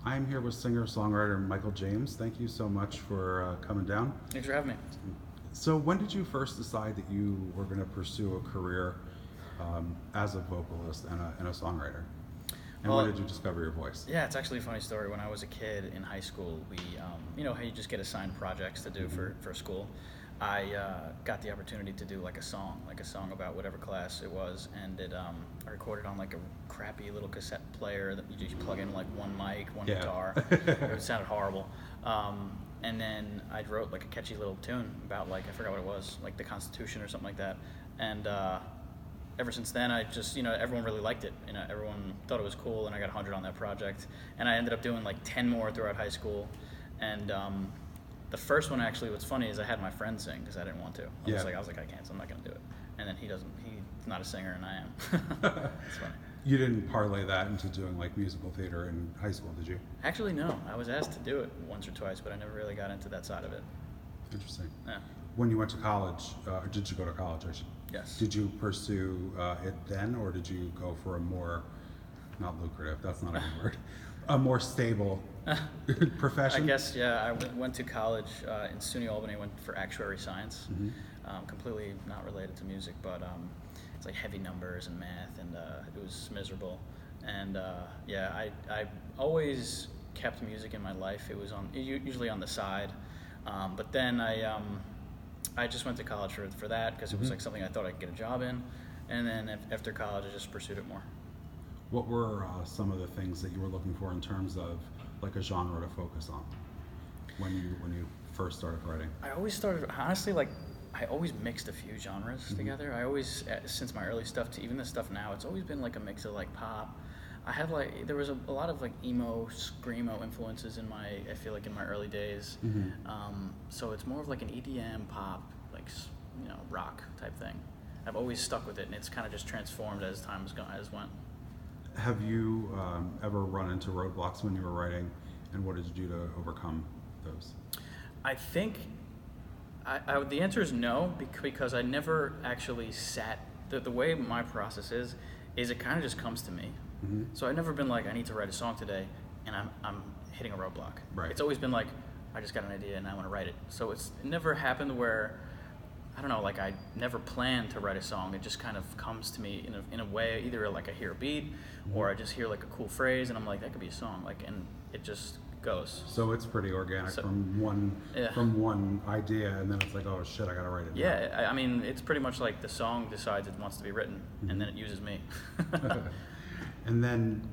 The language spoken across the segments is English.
I'm here with singer-songwriter Mikel James. Thank you so much for coming down. Thanks for having me. So when did you first decide that you were going to pursue a career as a vocalist and a songwriter? And Well, when did you discover your voice? Yeah, it's actually a funny story. When I was a kid in high school, we, you know how you just get assigned projects to do for school. I got the opportunity to do like a song about whatever class it was, and I recorded on like a crappy little cassette player that you just plug in like one mic, one guitar. It sounded horrible. And then I wrote like a catchy little tune about like, I forgot what it was, like the Constitution or something like that. And ever since then, I just, everyone really liked it. Everyone thought it was cool, and I got 100 on that project. And I ended up doing like 10 more throughout high school. And the first one, actually, what's funny is I had my friend sing because I didn't want to. I was like, I can't, so I'm not going to do it. And then he's not a singer, and I am. It's funny. You didn't parlay that into doing like musical theater in high school, did you? Actually, no. I was asked to do it once or twice, but I never really got into that side of it. Interesting. Yeah. When you went to college, or did you go to college? Yes. Did you pursue it then, or did you go for a more, not lucrative, that's not a good word, a more stable profession? I guess, yeah. I went to college in SUNY Albany. I went for actuary science. Completely not related to music, but it's like heavy numbers and math, and it was miserable. And yeah, I always kept music in my life. It was usually on the side, but then I just went to college for that because it was like something I thought I could get a job in, and then after college I just pursued it more. What were some of the things that you were looking for in terms of like a genre to focus on when you first started writing? I always started, honestly, like I always mixed a few genres together. I always, since my early stuff to even the stuff now, it's always been like a mix of like pop. I had like, there was a lot of like emo, screamo influences I feel like in my early days. So it's more of like an EDM pop, like, rock type thing. I've always stuck with it, and it's kind of just transformed as time has went. Have you ever run into roadblocks when you were writing, and what did you do to overcome those? I think the answer is no, because I never actually sat. The way my process is it kind of just comes to me. So I've never been like, I need to write a song today, and I'm hitting a roadblock. Right. It's always been like, I just got an idea and I want to write it. So it never happened where, I don't know, like I never planned to write a song. It just kind of comes to me in a way, either like I hear a beat or I just hear like a cool phrase and I'm like, that could be a song. Like, and it just goes. So it's pretty organic from one idea, and then it's like, oh shit, I gotta write it. Yeah, I mean, it's pretty much like the song decides it wants to be written, and then it uses me. And then,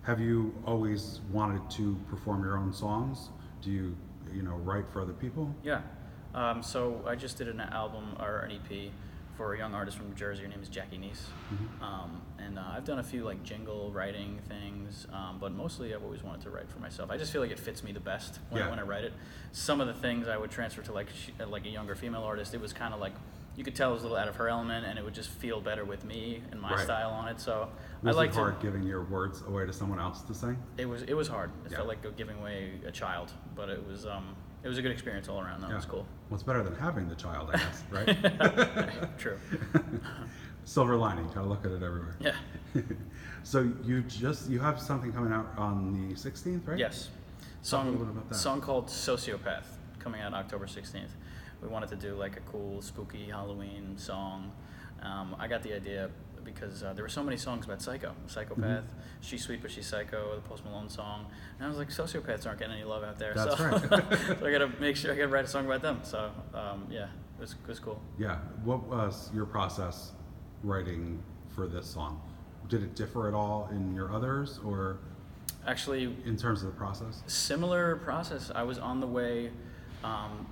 have you always wanted to perform your own songs? Do you write for other people? Yeah. So I just did an album or an EP for a young artist from New Jersey. Her name is Jackie Neese. And I've done a few like jingle writing things, but mostly I've always wanted to write for myself. I just feel like it fits me the best when I write it. Some of the things I would transfer to like a younger female artist, it was kind of like, you could tell it was a little out of her element, and it would just feel better with me and my style on it. So was it hard giving your words away to someone else to sing? It was hard. It felt like giving away a child, but it was a good experience all around. That was cool. Well, it's better than having the child, I guess, right? True. Silver lining, gotta look at it everywhere. Yeah. So you have something coming out on the 16th, right? Yes. Talk a little bit about that. Song called Sociopath, coming out October 16th. We wanted to do like a cool, spooky Halloween song. I got the idea because there were so many songs about psychopath, She's Sweet But She's Psycho, the Post Malone song. And I was like, sociopaths aren't getting any love out there. That's so, right. So I gotta make sure I gotta write a song about them. So yeah, it was cool. Yeah. What was your process writing for this song? Did it differ at all in your others, or actually in terms of the process? Similar process. I was on the way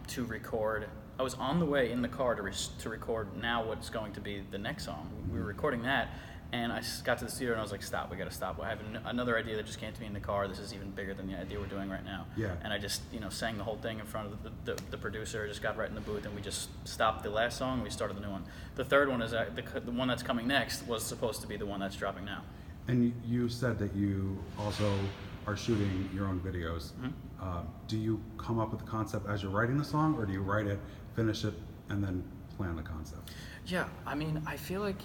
to record. I was on the way in the car to record now what's going to be the next song. We were recording that, and I got to the studio and I was like, stop, we gotta stop. I have another idea that just came to me in the car. This is even bigger than the idea we're doing right now. Yeah. And I just, sang the whole thing in front of the producer, just got right in the booth, and we just stopped the last song and we started the new one. The third one is the one that's coming next was supposed to be the one that's dropping now. And you said that you also are shooting your own videos. Do you come up with the concept as you're writing the song, or do you write it, finish it, and then plan the concept? Yeah, I mean, I feel like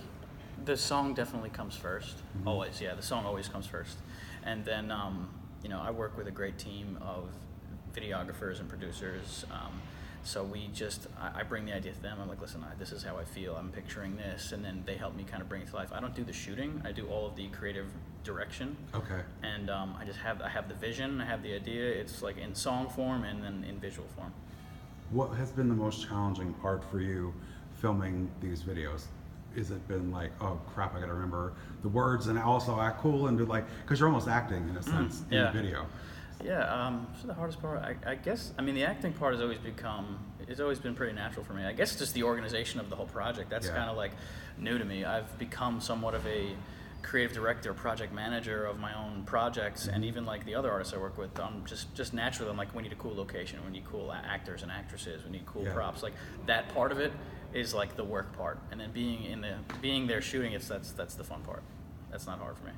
the song definitely comes first. Always, yeah, the song always comes first. And then I work with a great team of videographers and producers. So I bring the idea to them. I'm like, listen, this is how I feel. I'm picturing this, and then they help me kind of bring it to life. I don't do the shooting. I do all of the creative direction. Okay. And I have the vision. I have the idea. It's like in song form and then in visual form. What has been the most challenging part for you filming these videos? Is it been like, oh crap, I gotta remember the words and also act cool and do because you're almost acting in a sense in the video. Yeah, so the hardest part, I guess, the acting part it's always been pretty natural for me. I guess just the organization of the whole project, that's kind of like new to me. I've become somewhat of a creative director, project manager of my own projects, and even like the other artists I work with, just naturally, I'm like, we need a cool location, we need cool actors and actresses, we need cool props. Like that part of it is like the work part, and then being there shooting, that's the fun part. That's not hard for me.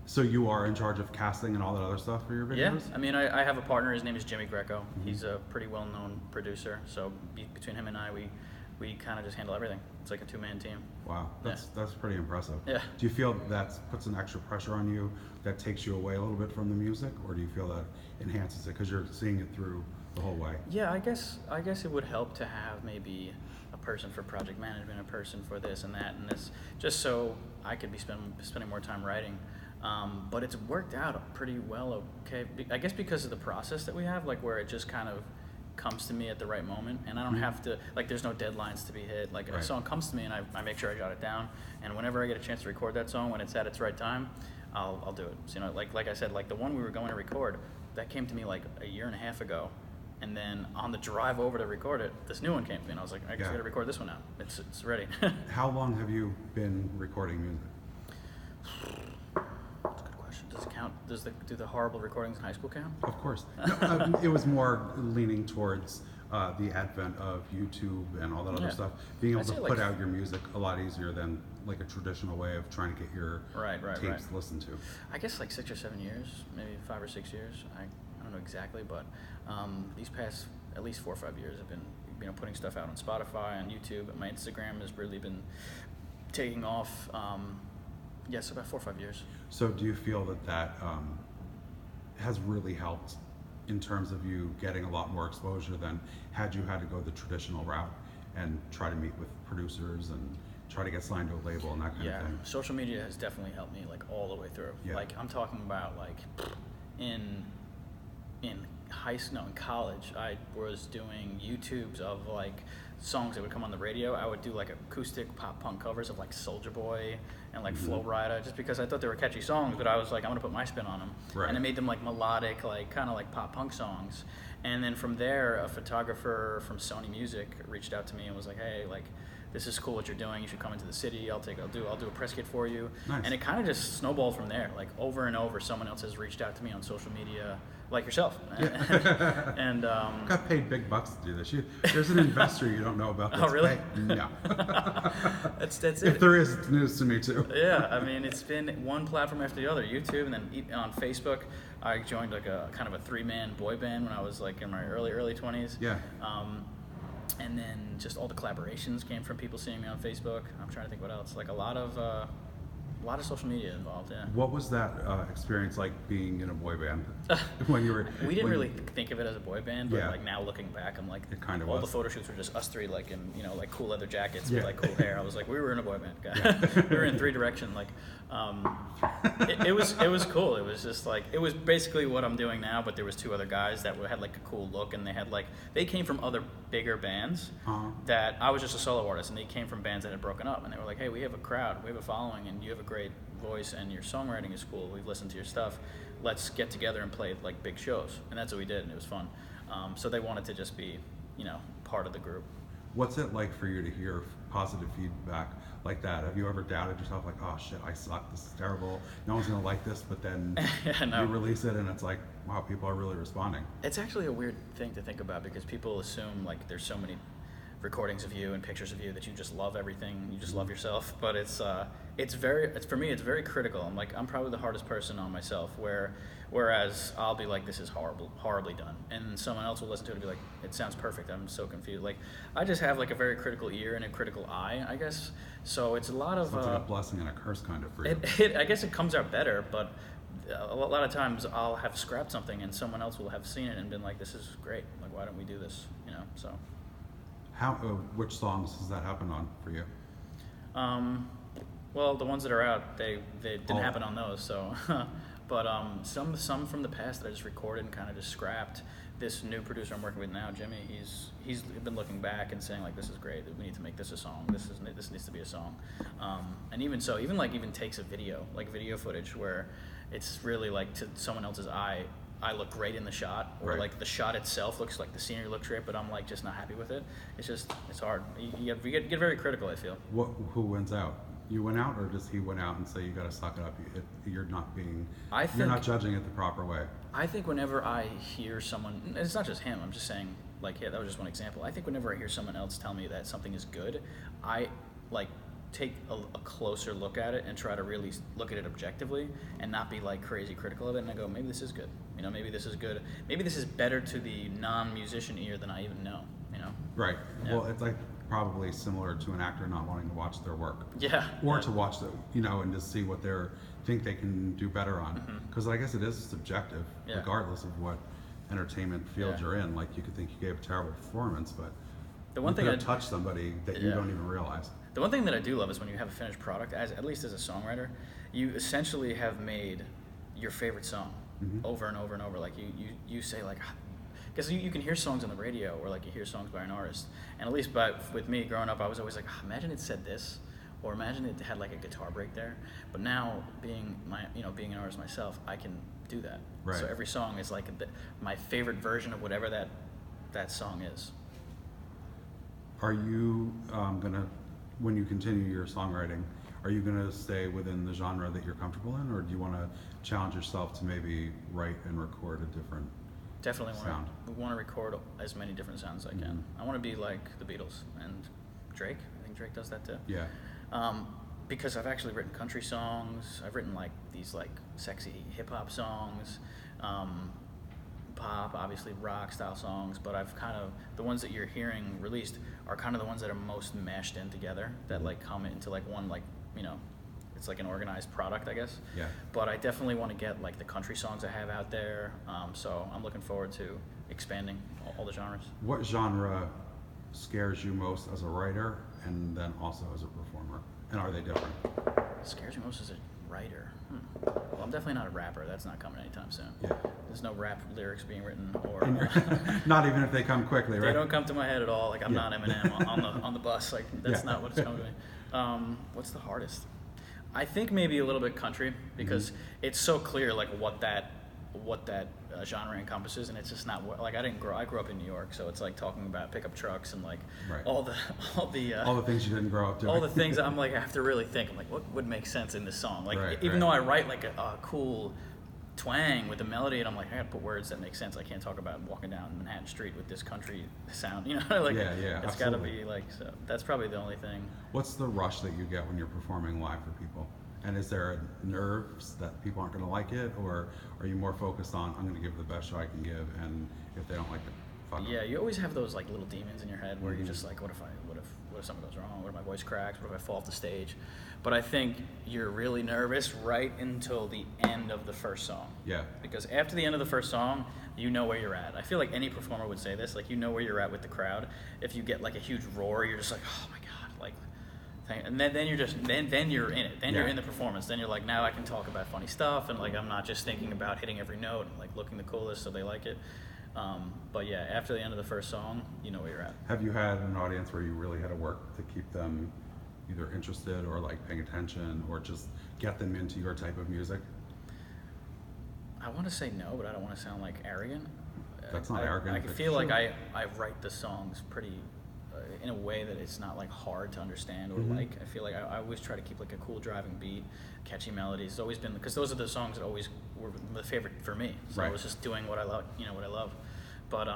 So you are in charge of casting and all that other stuff for your videos? Yeah, I have a partner. His name is Jimmy Greco. He's a pretty well-known producer. So between him and I, we kind of just handle everything. It's like a two-man team. Wow, that's pretty impressive. Yeah. Do you feel that puts an extra pressure on you that takes you away a little bit from the music, or do you feel that enhances it because you're seeing it through the whole way? Yeah, I guess it would help to have maybe a person for project management, a person for this and that and this, just so I could be spending more time writing. But it's worked out pretty well, okay? I guess because of the process that we have, like where it just kind of comes to me at the right moment, and I don't have to, there's no deadlines to be hit. Like a song comes to me and I make sure I jot it down, and whenever I get a chance to record that song when it's at its right time, I'll do it. So, like I said, like the one we were going to record, that came to me like a year and a half ago, and then on the drive over to record it, this new one came to me, and I was like, I guess I gotta record this one now. It's ready. How long have you been recording music? Does it count? Do the horrible recordings in high school count? Of course. No, it was more leaning towards the advent of YouTube and all that other stuff. Being able to put out your music a lot easier than like a traditional way of trying to get your tapes listened to. I guess like 6 or 7 years, maybe 5 or 6 years. I don't know exactly, but these past at least 4 or 5 years, I've been putting stuff out on Spotify, on YouTube. My Instagram has really been taking off. Yes, about 4 or 5 years. So do you feel that has really helped in terms of you getting a lot more exposure than had you had to go the traditional route and try to meet with producers and try to get signed to a label and that kind of thing? Social media has definitely helped me like all the way through. Like I'm talking about like in college, I was doing YouTubes of like songs that would come on the radio. I would do like acoustic pop punk covers of like Soulja Boy and like Flo Rida, just because I thought they were catchy songs, but I was like, I'm gonna put my spin on them. And I made them like melodic, like kind of like pop punk songs. And then from there, a photographer from Sony Music reached out to me and was like, hey, like this is cool what you're doing. You should come into the city. I'll do a press kit for you. Nice. And it kind of just snowballed from there. Like over and over, someone else has reached out to me on social media, like yourself. And got paid big bucks to do this. There's an investor you don't know about. Oh, really? No. That's it. If there is, it's news to me too. Yeah, I mean, it's been one platform after the other. YouTube, and then on Facebook, I joined like a kind of a 3-man boy band when I was like in my early 20s. Yeah. And then just all the collaborations came from people seeing me on Facebook. I'm trying to think what else. Like a lot of social media involved. Yeah. What was that experience like being in a boy band when you were? We didn't really think of it as a boy band, but like now looking back, I'm like, it kind of all was. The photo shoots were just us three, like in like cool leather jackets with like cool hair. I was like, we were in a boy band. We were in 3 Direction. Like, it was cool. It was just like it was basically what I'm doing now, but there was 2 other guys that had like a cool look, and they came from other bigger bands that I was just a solo artist, and they came from bands that had broken up, and they were like, hey, we have a crowd, we have a following, and you have a great voice, and your songwriting is cool. We've listened to your stuff. Let's get together and play like big shows, and that's what we did, and it was fun. So they wanted to just be, part of the group. What's it like for you to hear positive feedback like that? Have you ever doubted yourself, like, oh shit, I suck, this is terrible, no one's gonna like this, but then you release it and it's like, wow, people are really responding? It's actually a weird thing to think about, because people assume like there's so many recordings of you and pictures of you that you just love everything, you just love yourself, but it's for me, it's very critical. I'm probably the hardest person on myself, whereas I'll be like, this is horribly done, and someone else will listen to it and be like, it sounds perfect, I'm so confused. Like, I just have like a very critical ear and a critical eye, I guess, so it's a lot of it's like a blessing and a curse kind of for you. I guess it comes out better, but a lot of times I'll have scrapped something and someone else will have seen it and been like, this is great, like why don't we do this, you know? So Which songs does that happen on for you? well, the ones that are out, they didn't Oh. happen on those, so but some from the past that I just recorded and kind of just scrapped. This new producer I'm working with now, Jimmy, he's been looking back and saying like, this is great, we need to make this a song, this needs to be a song. And even takes a video, like video footage, where it's really like to someone else's eye, I look great in the shot, or Right. like the shot itself looks like the scenery looks great, but I'm like just not happy with it. It's hard. You get very critical, I feel. Who wins out? You went out, or does he went out and say you got to suck it up? You're not you're not judging it the proper way. I think whenever I hear someone, and it's not just him, I'm just saying, like, yeah, that was just one example. I think whenever I hear someone else tell me that something is good, I like take a closer look at it and try to really look at it objectively and not be like crazy critical of it. And I go, maybe this is good. You know, maybe this is good. Maybe this is better to the non-musician ear than I even know. You know. Right. Yeah. Well, it's like probably similar to an actor not wanting to watch their work. Yeah. Or yeah. to watch and to see what think they can do better on. Because I guess it is subjective, Yeah. regardless of what entertainment field Yeah. you're in. Like you could think you gave a terrible performance, but The one you thing could have touched somebody that you Yeah. don't even realize. The one thing that I do love is when you have a finished product, at least as a songwriter, you essentially have made your favorite song over and over and over. Like you say like, because you can hear songs on the radio or like you hear songs by an artist, and at least with me growing up, I was always like, imagine it said this, or imagine it had like a guitar break there. But now being an artist myself, I can do that. Right. So every song is like my favorite version of whatever that song is. Are you when you continue your songwriting, are you going to stay within the genre that you're comfortable in, or do you want to challenge yourself to maybe write and record a different Definitely sound? want to record as many different sounds as I can. I want to be like the Beatles and Drake. I think Drake does that too. Yeah. Because I've actually written country songs. I've written like these like sexy hip hop songs, pop, obviously rock style songs. But I've kind of the ones that you're hearing released are kind of the ones that are most mashed in together. That like come into like one it's like an organized product, I guess. Yeah. But I definitely want to get like the country songs I have out there. So I'm looking forward to expanding all the genres. What genre scares you most as a writer and then also as a performer? And are they different? Scares me most as a writer. Well, I'm definitely not a rapper. That's not coming anytime soon. Yeah. There's no rap lyrics being written, or Not even if they come quickly, right? they don't come to my head at all. Like I'm Yeah. not Eminem on the bus. Like that's Yeah. not what's coming to me. What's the hardest? I think maybe a little bit country, because it's so clear like what that genre encompasses, and it's just not like I grew up in New York, so it's like talking about pickup trucks and like Right. all the all the things you didn't grow up doing. all the things I'm like I have to really think. I'm like, what would make sense in this song? Like Right, even right. though I write like a cool twang with the melody, and I'm like, I gotta put words that make sense. I can't talk about walking down Manhattan Street with this country sound, you know? Like Yeah, it's gotta absolutely. be like, so that's probably the only thing. What's the rush that you get when you're performing live for people? And is there nerves that people aren't going to like it, or are you more focused on I'm going to give the best show I can give, and if they don't like it, fuck 'em? Yeah, you always have those like little demons in your head where you're just like, what if something goes wrong? What if my voice cracks? What if I fall off the stage? But I think you're really nervous right until the end of the first song. Yeah. Because after the end of the first song, you know where you're at. I feel like any performer would say this, like you know where you're at with the crowd. If you get like a huge roar, you're just like, oh my god, like, and then you're just then you're in it. Then you're Yeah. in the performance. Then you're like, now I can talk about funny stuff, and like I'm not just thinking about hitting every note and like looking the coolest so they like it. But yeah, after the end of the first song, you know where you're at. Have you had an audience where you really had to work to keep them either interested or like paying attention, or just get them into your type of music? I want to say no, but I don't want to sound like arrogant. That's not arrogant, I it's feel like true. I write the songs pretty in a way that it's not like hard to understand or like. I feel like I always try to keep like a cool driving beat, catchy melodies. It's always been, because those are the songs that always were the favorite for me. So I Right. was just doing what I love, what I love. But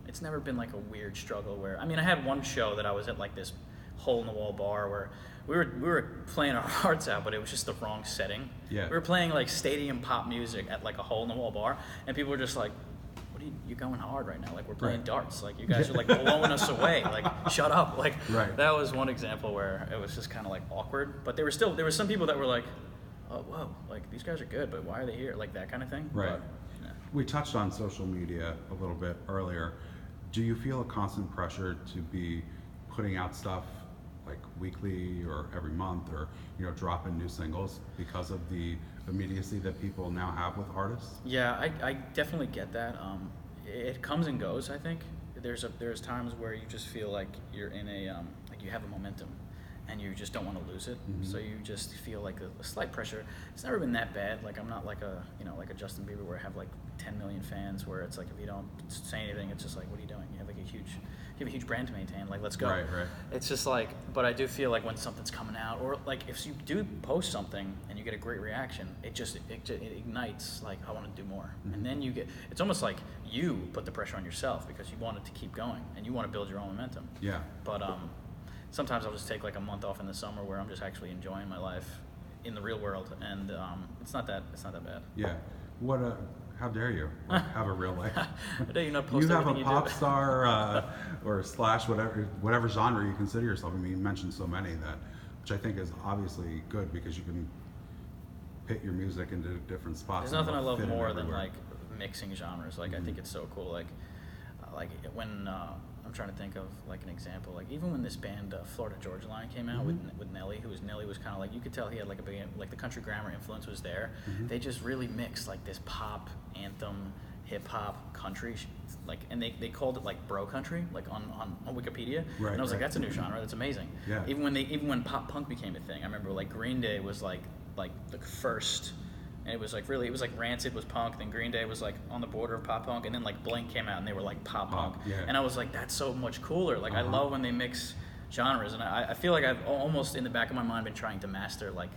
it's never been like a weird struggle where, I mean, I had one show that I was at like this hole in the wall bar where we were playing our hearts out, but it was just the wrong setting. Yeah. We were playing like stadium pop music at like a hole in the wall bar, and people were just like, what are you're going hard right now, like we're playing Right. darts, like you guys are like blowing us away, like shut up. Like Right. that was one example where it was just kind of like awkward, but there were some people that were like, oh whoa, like these guys are good, but why are they here? Like that kind of thing. Right. But, yeah. We touched on social media a little bit earlier. Do you feel a constant pressure to be putting out stuff like weekly or every month, or dropping new singles because of the immediacy that people now have with artists? Yeah, I definitely get that. It comes and goes. I think there's times where you just feel like you're in a like you have a momentum, and you just don't want to lose it. Mm-hmm. So you just feel like a slight pressure. It's never been that bad. Like I'm not like like a Justin Bieber where I have like 10 million fans. Where it's like if you don't say anything, it's just like, what are you doing? You have like you have a huge brand to maintain. Like let's go. Right. It's just like, but I do feel like when something's coming out, or like if you do post something and you get a great reaction, it ignites like I want to do more. Mm-hmm. And then it's almost like you put the pressure on yourself because you want it to keep going and you want to build your own momentum. Yeah. But sometimes I'll just take like a month off in the summer where I'm just actually enjoying my life in the real world, and it's not that bad. Yeah. How dare you have a real life? I know you're not You posting have a everything pop you do. star or slash whatever genre you consider yourself. I mean, you mentioned so many which I think is obviously good because you can pit your music into different spots. There's nothing I love fit it more than everywhere. like mixing genres. Like I think it's so cool. Like when I'm trying to think of like an example. Like even when this band Florida Georgia Line came out with Nelly, Nelly was kind of like, you could tell he had like a big, like the country grammar influence was there. They just really mixed like this pop anthem, hip hop, country, like, and they called it like bro country, like on Wikipedia. Right, and I was like, right. that's a new genre. That's amazing. Yeah. Even when pop punk became a thing, I remember like Green Day was like the first. And it was like Rancid was punk, then Green Day was like on the border of pop punk, and then like Blink came out and they were like pop punk. Yeah. And I was like, that's so much cooler. Like I love when they mix genres, and I feel like I've almost in the back of my mind been trying to master like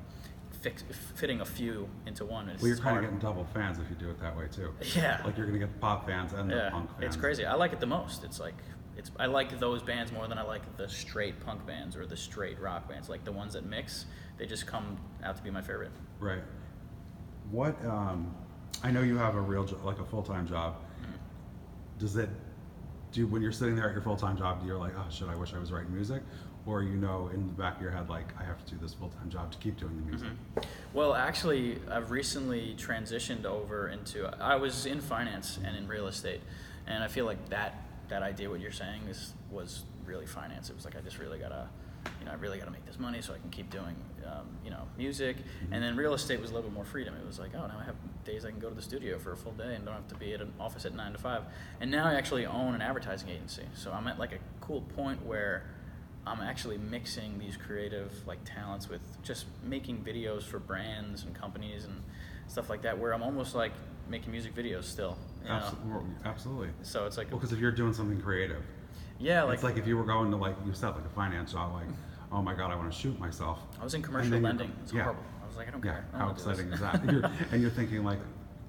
fitting a few into one. Well, you're kind of getting double fans if you do it that way too. Yeah. Like you're gonna get the pop fans and the punk fans. It's crazy. I like it the most. I like those bands more than I like the straight punk bands or the straight rock bands. Like the ones that mix, they just come out to be my favorite. Right. What I know you have a real like a full-time job. Does it when you're sitting there at your full-time job, you're like, oh shit, I wish I was writing music, or in the back of your head like, I have to do this full-time job to keep doing the music? Well, actually, I've recently transitioned over into. I was in finance and in real estate, and I feel like that idea, what you're saying, was really finance. It was like I just really gotta. I really got to make this money so I can keep doing, music. And then real estate was a little bit more freedom. It was like, oh, now I have days I can go to the studio for a full day and don't have to be at an office at 9 to 5. And now I actually own an advertising agency. So I'm at like a cool point where I'm actually mixing these creative like talents with just making videos for brands and companies and stuff like that, where I'm almost like making music videos still. Absolutely. So it's like, because if you're doing something creative. Yeah, like it's like if you were going to like you said like a finance job, like, oh my god, I want to shoot myself. I was in commercial lending. It's horrible. I was like, I don't care. I don't How wanna do this. exciting is that? You're thinking like,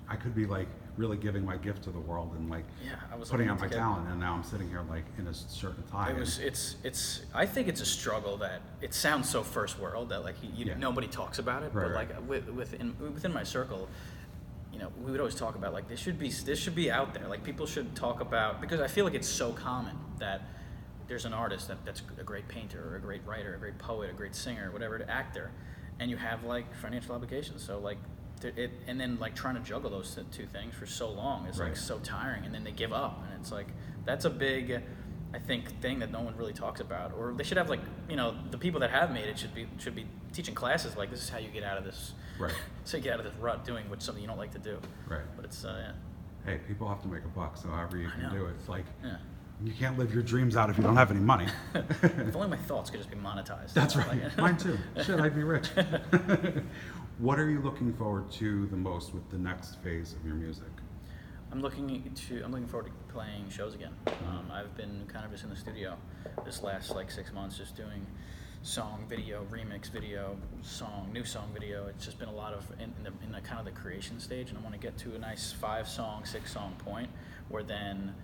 I could be like really giving my gift to the world and like I was putting looking out my to get- talent, and now I'm sitting here like in a certain time. It's I think it's a struggle that it sounds so first world that like nobody talks about it, but Right. like within my circle, we would always talk about like this should be out there. Like people should talk about, because I feel like it's so common that there's an artist that's a great painter or a great writer, a great poet, a great singer, whatever, an actor, and you have like financial obligations. So like and then like trying to juggle those two things for so long is like so tiring, and then they give up, and it's like that's a big, I think, thing that no one really talks about. Or they should have like the people that have made it should be teaching classes like this is how you get out of this. Right. So you get out of this rut doing something you don't like to do. Right. But it's Hey, people have to make a buck, so however you can know. do it. It's like You can't live your dreams out if you don't have any money. If only my thoughts could just be monetized. That's you know, right. like- Mine too. Shit, I'd be rich. What are you looking forward to the most with the next phase of your music? I'm looking forward to playing shows again. I've been kind of just in the studio this last like 6 months, just doing song video, remix video, new song video. It's just been a lot of in the kind of the creation stage, and I want to get to a nice 5-song, 6-song point where then,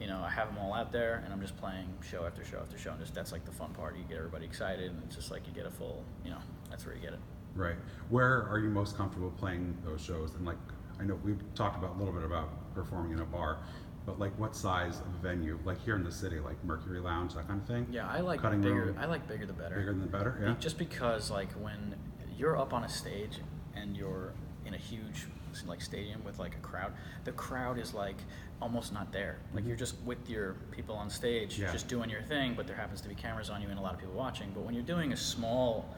I have them all out there, and I'm just playing show after show after show, and that's like the fun part. You get everybody excited, and it's just like you get a full, that's where you get it. Right. Where are you most comfortable playing those shows? And like, I know we've talked about a little bit about performing in a bar, but like what size of venue? Like here in the city, like Mercury Lounge, that kind of thing? Yeah, I like Cutting bigger. room. I like bigger the better. Bigger than the better, yeah? Just because like when you're up on a stage and you're in a huge like stadium with like a crowd, the crowd is like almost not there. Like you're just with your people on stage, Yeah. just doing your thing, but there happens to be cameras on you and a lot of people watching. But when you're doing a small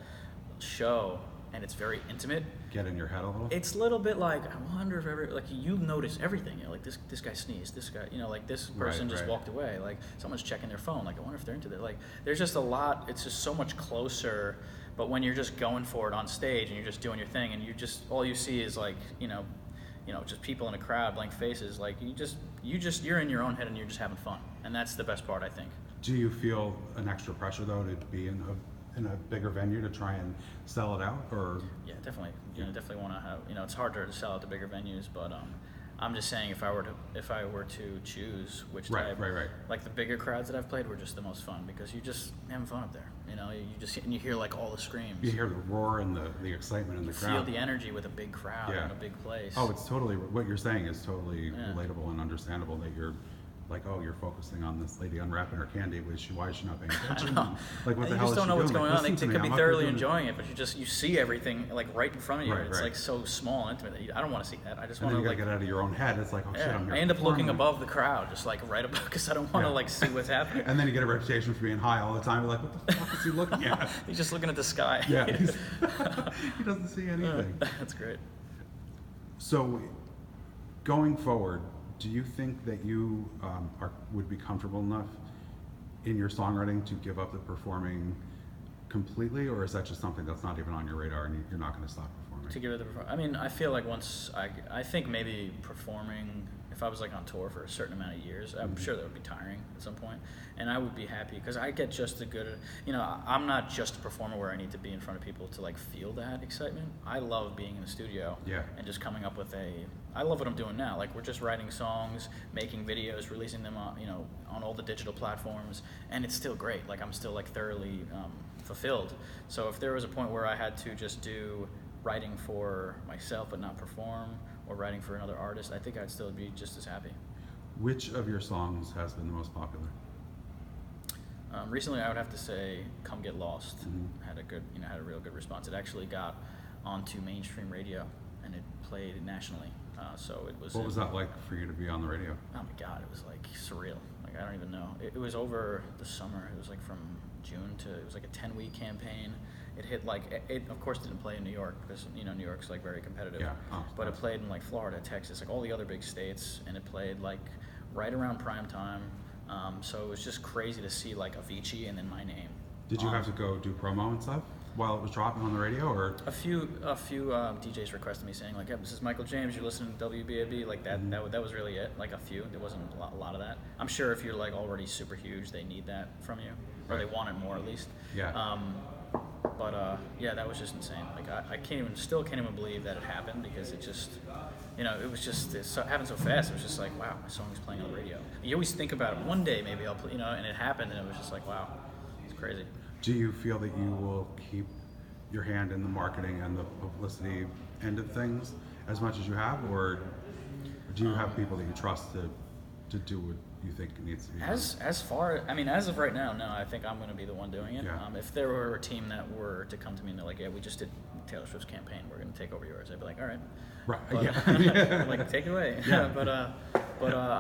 show and it's very intimate, Get in your head a little? it's a little bit like, I wonder if like you notice everything, like this guy sneezed, this guy, like this person just right. walked away, like someone's checking their phone, like I wonder if they're into that. Like there's just a lot, it's just so much closer. But when you're just going for it on stage and you're just doing your thing and all you see is like, just people in a crowd, blank faces, like you're in your own head and you're just having fun. And that's the best part, I think. Do you feel an extra pressure though to be in a bigger venue to try and sell it out, or? Yeah, definitely. Definitely want to have. It's harder to sell at the bigger venues, but I'm just saying if I were to choose which type, right. like the bigger crowds that I've played were just the most fun because you just having fun up there. You hear like all the screams. You hear the roar and the excitement in the crowd. Feel the energy with a big crowd in a big place. Oh, it's totally, what you're saying is totally relatable and understandable, that you're like, oh, you're focusing on this lady unwrapping her candy. Why is she not paying attention? Like, what the hell is she doing? You just don't know what's going on. They Listen to could me, be I'm up thoroughly here doing enjoying it, but you see everything like right in front of you. Right, It's like so small and intimate that I don't want to see that. I just And want then to you gotta get out of your own head. It's like, oh shit, I'm here. I end up looking performing. above the crowd, just like right above, because I don't want to like see what's happening. And then you get a reputation for being high all the time. You're like, what the fuck is he looking at? He's just looking at the sky. Yeah, he doesn't see anything. That's great. So, going forward, do you think that you would be comfortable enough in your songwriting to give up the performing completely, or is that just something that's not even on your radar and you're not going to stop performing? To give it I mean, I feel like once I think maybe performing, if I was like on tour for a certain amount of years, I'm sure that would be tiring at some point, and I would be happy because I get just a good, I'm not just a performer where I need to be in front of people to like feel that excitement. I love being in the studio and just coming up with I love what I'm doing now. Like we're just writing songs, making videos, releasing them on, on all the digital platforms, and it's still great. Like I'm still like thoroughly fulfilled. So if there was a point where I had to just do writing for myself but not perform, or writing for another artist, I think I'd still be just as happy. Which of your songs has been the most popular? Recently, I would have to say "Come Get Lost" had a real good response. It actually got onto mainstream radio and it played nationally. So it was. What was that like for you to be on the radio? Oh my God, it was like surreal. Like I don't even know. It was over the summer. It was like from June to, it was like a 10-week campaign. It hit like, it of course didn't play in New York because, New York's like very competitive. Yeah. Oh, but it nice. played in like Florida, Texas, like all the other big states, and it played like right around prime time. So it was just crazy to see like Avicii and then my name. Did you have to go do promo and stuff while it was dropping on the radio, or? A few DJs requested me saying like, "Hey, this is Mikel James. You're listening to WBAB." Like that. That was really it. Like a few. There wasn't a lot of that. I'm sure if you're like already super huge, they need that from you, or they want it more at least. Yeah. But yeah, that was just insane. Like I still can't even believe that it happened because it just, it was just it happened so fast. It was just like, wow, my song is playing on the radio. You always think about it. One day maybe I'll play, and it happened, and it was just like, wow, it's crazy. Do you feel that you will keep your hand in the marketing and the publicity end of things as much as you have, or do you have people that you trust to do what you think needs to be done? As of right now, no, I think I'm going to be the one doing it. Yeah. If there were a team that were to come to me and they're like, yeah, we just did Taylor Swift's campaign, we're going to take over yours, I'd be like, all right. Right. But, Yeah. like, take it away. Yeah. but I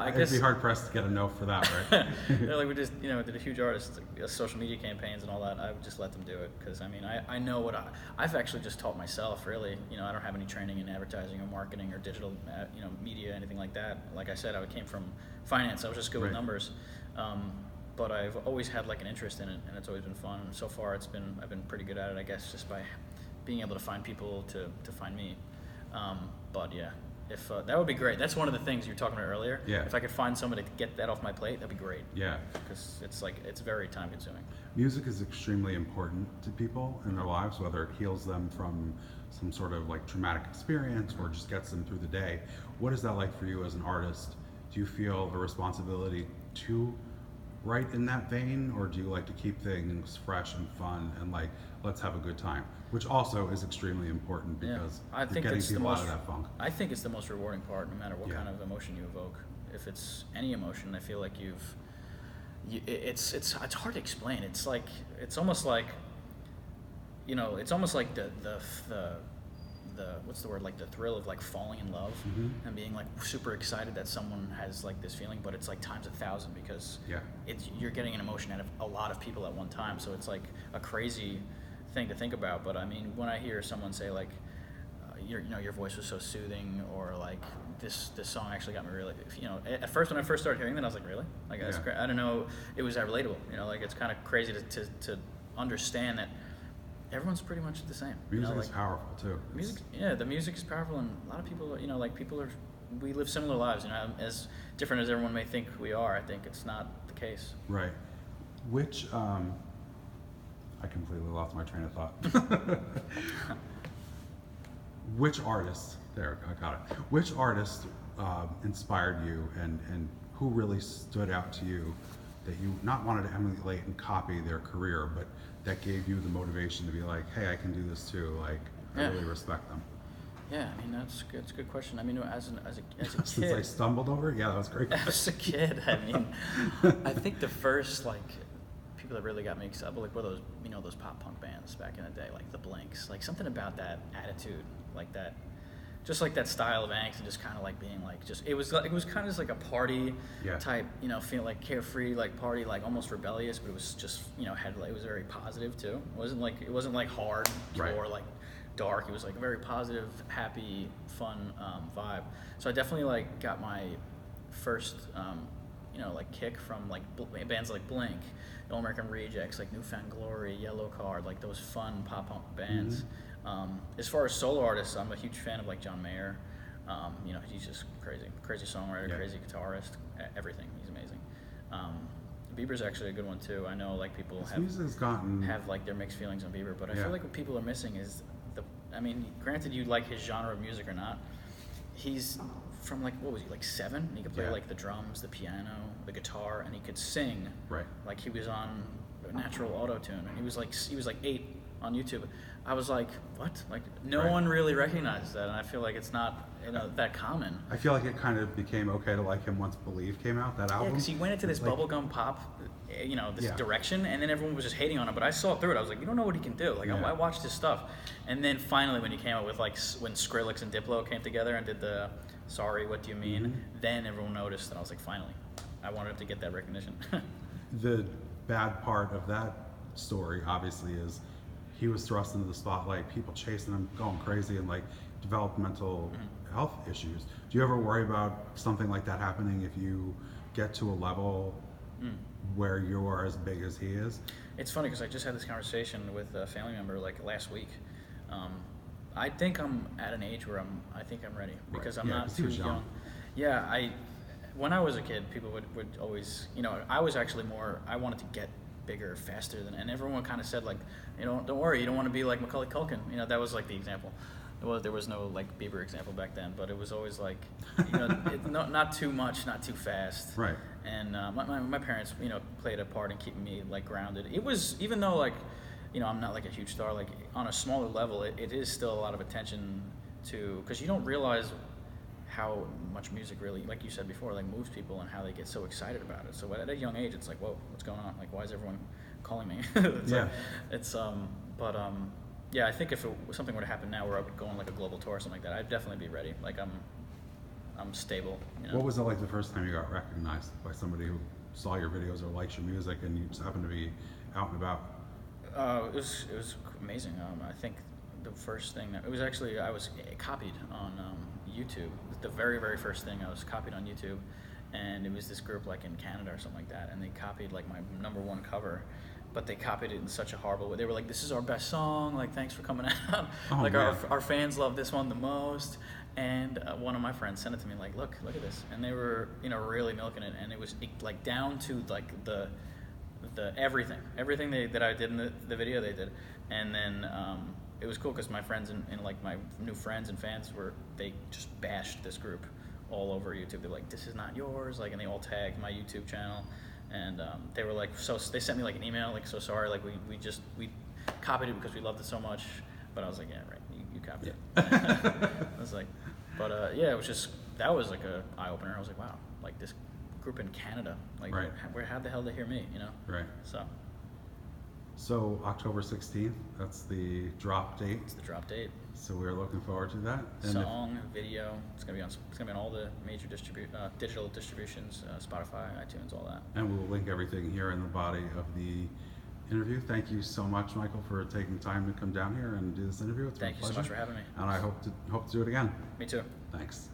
I'd guess be hard pressed to get a no for that, right? they're like, we just did a huge artist social media campaigns and all that. I would just let them do it because I know what I've actually just taught myself. Really, I don't have any training in advertising or marketing or digital media, anything like that. Like I said, I came from finance. I was just good with numbers. But I've always had like an interest in it, and it's always been fun. And so far, I've been pretty good at it, I guess, just by being able to find people to find me. But yeah, if that would be great. That's one of the things you were talking about earlier. Yeah. If I could find somebody to get that off my plate, that'd be great. Yeah. Because it's very time consuming. Music is extremely important to people in their lives, whether it heals them from some sort of like traumatic experience or just gets them through the day. What is that like for you as an artist? Do you feel a responsibility to write in that vein, or do you like to keep things fresh and fun and like, let's have a good time? Which also is extremely important because I think getting it's the people out most, of that funk. I think it's the most rewarding part, no matter what Yeah. kind of emotion you evoke. If it's any emotion, I feel like it's hard to explain. It's like it's almost like the what's the word, like the thrill of like falling in love Mhm. and being like super excited that someone has like this feeling, but it's like times 1,000 because Yeah. you're getting an emotion out of a lot of people at one time, so it's like a crazy thing to think about. But I mean, when I hear someone say like, your voice was so soothing, or like this song actually got me really, at first when I first started hearing that, I was like, really? Like, that's Yeah. I don't know, it was that relatable, like it's kind of crazy to understand that everyone's pretty much the same. Music like, is powerful too. the music is powerful, and a lot of people, we live similar lives, as different as everyone may think we are. I think it's not the case. Right. Which, I completely lost my train of thought. Which artist, there, I got it. Which artist inspired you, and who really stood out to you that you not wanted to emulate and copy their career, but that gave you the motivation to be like, hey, I can do this too. Like, I really respect them. Yeah, I mean, that's a good question. I mean, as a Since kid, I stumbled over it, yeah, that was great. as a kid, I mean, I think the first people that really got me excited, like, were those those pop punk bands back in the day, like the Blinks, like something about that attitude, like that, just like that style of angst, and just kind of like being like, just it was kind of just like a party Yeah. type, feel like carefree, like party, like almost rebellious, but it was just it was very positive too. It wasn't like hard Right. or like dark. It was like a very positive, happy, fun vibe. So I definitely like got my first like kick from like bands like Blink, All American Rejects, like Newfound Glory, Yellow Card, like those fun pop punk bands. As far as solo artists, I'm a huge fan of like John Mayer. He's just crazy songwriter, Yeah. crazy guitarist, everything. He's amazing. Bieber's actually a good one too. I know like people His music's gotten, have like their mixed feelings on Bieber, but I Yeah. feel like what people are missing is granted you like his genre of music or not, he's from like, what was he, like 7? And he could play Yeah. like the drums, the piano, the guitar, and he could sing. Right. Like he was on natural auto-tune, and he was like 8 on YouTube. I was like, what? Like no Right. one really recognizes that, and I feel like it's not that common. I feel like it kind of became okay to like him once Believe came out, that Yeah, album. because he went into this It's like- bubblegum pop, this Yeah. direction, and then everyone was just hating on him. But I saw through it. I was like, you don't know what he can do. Like, Yeah. I watched his stuff, and then finally, when he came out with like when Skrillex and Diplo came together and did the "Sorry, What Do You Mean," Mm-hmm. then everyone noticed, and I was like, finally, I wanted him to get that recognition. The bad part of that story, obviously, is he was thrust into the spotlight, people chasing him, going crazy, and like developmental health issues. Do you ever worry about something like that happening if you get to a level where you are as big as he is? It's funny because I just had this conversation with a family member like last week. I think I'm at an age where I think I'm ready because Right. I'm Yeah, not 'cause he too was young. young. Yeah, when I was a kid, people would always, I was actually more, I wanted to get bigger, faster and everyone kind of said like, don't worry, you don't want to be like Macaulay Culkin. That was like the example. There was no like Bieber example back then, but it was always like, not too much, not too fast. Right. And my parents, played a part in keeping me like grounded. It was, even though like, I'm not like a huge star, like on a smaller level, it is still a lot of attention to, because you don't realize how much music really, like you said before, like moves people and how they get so excited about it. So at a young age, it's like, whoa, what's going on? Like, why is everyone calling me? Yeah. Yeah, I think if something were to happen now where I would go on like a global tour or something like that, I'd definitely be ready. Like I'm stable. What was it like the first time you got recognized by somebody who saw your videos or likes your music and you just happened to be out and about? It was amazing. I think the first thing it was actually, I was copied on YouTube. The very first thing I was copied on YouTube, and it was this group like in Canada or something like that, and they copied like my #1 cover, but they copied it in such a horrible way. They were like, "This is our best song. Like, thanks for coming out. Oh, like man. our fans love this one the most." And one of my friends sent it to me like, look at this, and they were really milking it, and it was like down to like the everything that I did in the video they did, and then it was cool because my friends and like my new friends and fans they just bashed this group all over YouTube. They're like, this is not yours, like, and they all tagged my YouTube channel, and they were like, so they sent me like an email like, so sorry, like we copied it because we loved it so much. But I was like, yeah, right, you copied it. I was like, but yeah, it was just, that was like a eye opener. I was like, wow, like this group in Canada, like, Right. how the hell did they hear me, Right. So So October 16th, that's the drop date. It's the drop date. So we're looking forward to that. And Song, video. It's gonna be on all the major digital distributions, Spotify, iTunes, all that. and we will link everything here in the body of the interview. Thank you so much, Michael, for taking time to come down here and do this interview. It's been a Thank you so pleasure. much for having me. And I hope to do it again. Me too. Thanks.